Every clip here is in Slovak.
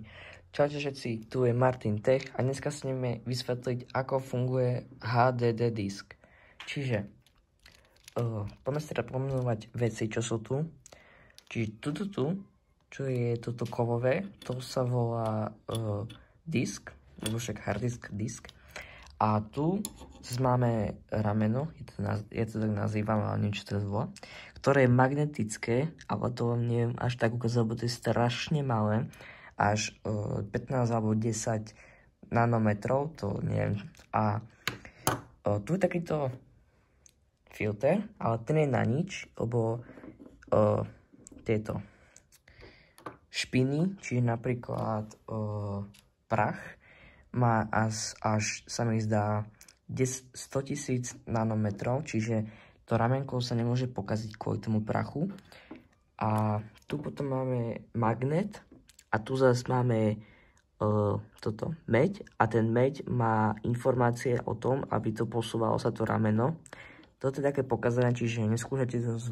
nami. Čaute všetci, tu je Martin Tech a dneska si ideme vysvetliť, ako funguje HDD disk. Čiže, poďme si teda pomenovať veci, čo sú tu. Čiže tu, čo je toto kovové, to sa volá disk, alebo však hard disk. A tu máme rameno, ja to tak nazývam, ale neviem, čo to volá, ktoré je magnetické, ale to neviem až tak ukázať, lebo to je strašne malé, až 15 alebo 10 nanometrov, to neviem. A tu je takýto filter, ale ten je na nič, lebo tieto špiny, čiže napríklad prach, má až sa mi zdá 100 000 nanometrov, čiže to ramenko sa nemôže pokaziť kvôli tomu prachu. A tu potom máme magnet a tu zase máme toto meď a ten meď má informácie o tom, aby to posúvalo sa to rameno. Toto je také pokazané, čiže neskúšajte to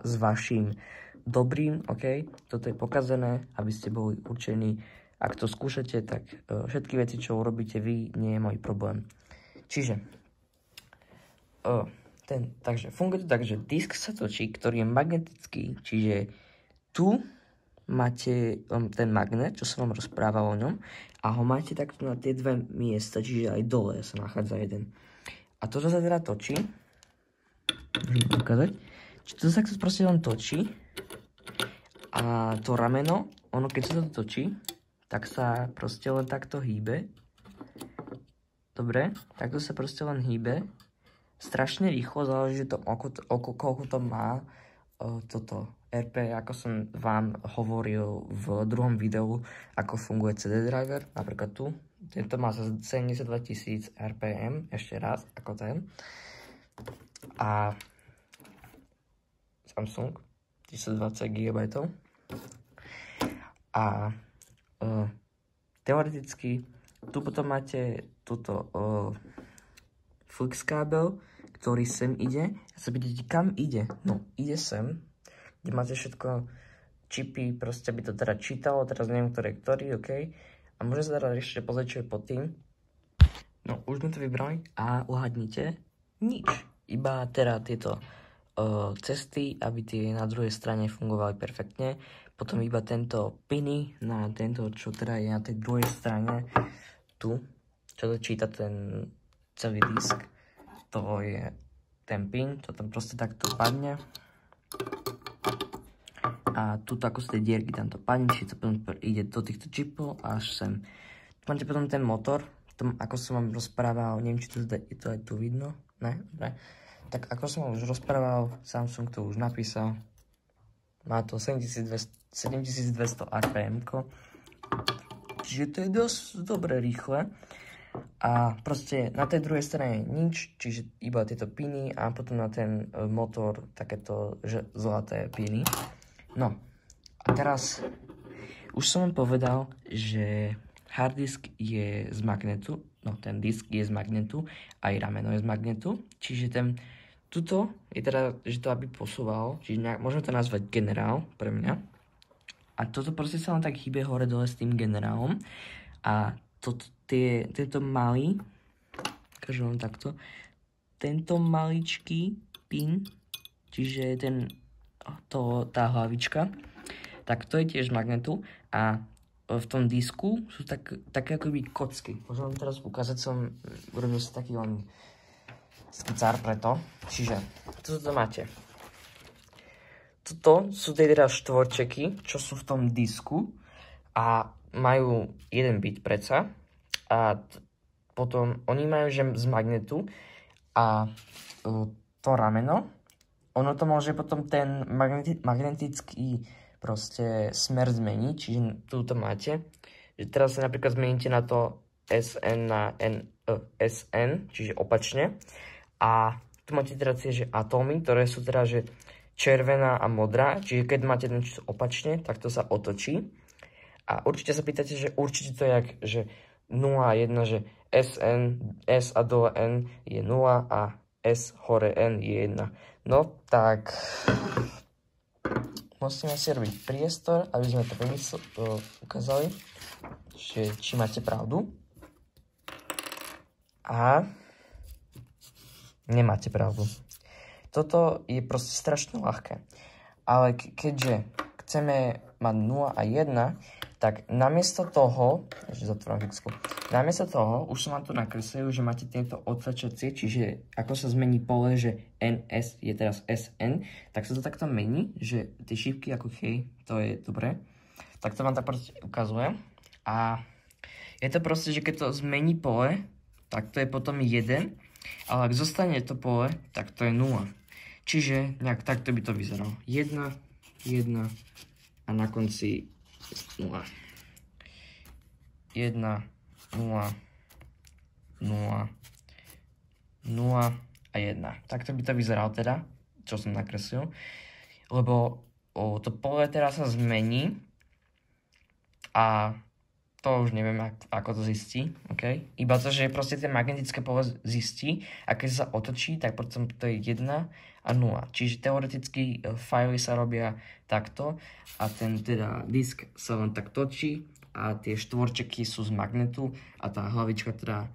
s vaším dobrým, ok? Toto je pokazané, aby ste boli určení. Ak to skúšate, tak všetky veci, čo urobíte vy, nie je môj problém. Čiže, takže funguje to tak, že disk sa točí, ktorý je magnetický, čiže tu máte ten magnet, čo som vám rozprával o ňom, a ho máte takto na tie dve miesta, čiže aj dole sa nachádza jeden. A toto sa teda točí, môžem ukázať, čiže to sa takto proste len točí a to rameno, ono keď sa to točí, tak sa proste len takto hýbe. Dobre, takto sa proste len hýbe. Strašne rýchlo, záleží to, koľko to má toto RP, ako som vám hovoril v druhom videu, ako funguje CD driver, napríklad tu. Tento má 72 000 RPM, ešte raz, ako ten. A Samsung, 1020 GB. A teoreticky tu potom máte túto flix kábel, ktorý sem ide. Ja sa pýtate, kam ide? No, ide sem, kde máte všetko čipy, proste by to teda čítalo, teraz neviem, ktorý, ok. A môžete sa teda ešte pozrieť, čo je pod tým. No, už sme to vybrali a uhadnite nič. Iba teda tieto cesty, aby tie na druhej strane fungovali perfektne. Potom iba tento piny na tento, čo teda je na tej druhej strane, tu, čo to číta ten celý disk. To je ten pin, to tam proste takto padne. A tu ako z tej dierky tam to padne, čiže to potom ide do týchto čipov až sem. Tu máte potom ten motor, ako som vám rozprával, neviem, či je to aj tu vidno, ne? Dobre. Tak ako som vám už rozprával, Samsung to už napísal, má to 7200 RPM, čiže to je dosť dobre rýchle. A proste na tej druhej strane nič, čiže iba tieto piny a potom na ten motor takéto zlaté piny. No a teraz už som vám povedal, že hard disk je z magnetu, no ten disk je z magnetu, aj rameno je z magnetu, čiže tuto je teda, že to aby posúvalo, čiže môžeme to nazvať generál pre mňa. A toto proste sa len tak hýbe hore dole s tým generálom. A tento malý, ukážem vám takto, tento maličký pin, čiže tá hlavička, tak to je tiež z magnetu a v tom disku sú také akoby kocky. Môžem vám teraz ukázať, som urobil si taký len skicár preto. Čiže, toto máte. Toto sú teda štvorčeky, čo sú v tom disku a majú 1 bit predsa. A potom oni majú z magnetu a to rameno, ono to môže potom ten magnetický proste smer zmeniť, čiže tu to máte. Že teraz sa napríklad zmeníte na to SN na SN, čiže opačne. A tu máte teda tie atómy, ktoré sú teda že červená a modrá, čiže keď máte niečo opačne, tak to sa otočí. A určite sa pýtate, že určite to je jak, že 0 a 1, že SN, S a dole N je 0 a S hore N je 1. No tak musíme si robiť priestor, aby sme to ukázali. že či máte pravdu a nemáte pravdu. Toto je proste strašne ľahké. Ale keďže chceme mať 0 a 1, tak namiesto toho, namiesto toho, už som vám tu nakreslil, že máte tieto odsačacie, čiže ako sa zmení pole, že NS je teraz SN, tak sa to takto mení, že tie šípky ako hej, to je dobré. Tak to vám tak proste ukazuje. A je to proste, že keď to zmení pole, tak to je potom 1, ale ak zostane to pole, tak to je 0. Čiže nejak takto by to vyzeralo. 1, 1 a na konci 0. 1, 0, 0, 0 a 1. Takto by to vyzeralo teda, čo som nakreslil. Lebo to pole teraz sa zmení a to už neviem, ako to zistí, okay? Iba to, že proste tie magnetické pole zistí a keď sa otočí, tak potom to je 1 a 0. Čiže teoreticky fajly sa robia takto a ten teda disk sa len tak točí a tie štvorčeky sú z magnetu a tá hlavička teda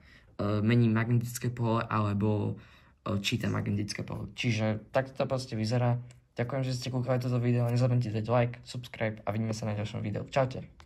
mení magnetické pole alebo číta magnetické pole. Čiže takto to proste vyzerá. Ďakujem, že ste kúkali toto video, nezabudnite dať like, subscribe a vidíme sa na ďalšom videu. Čaute.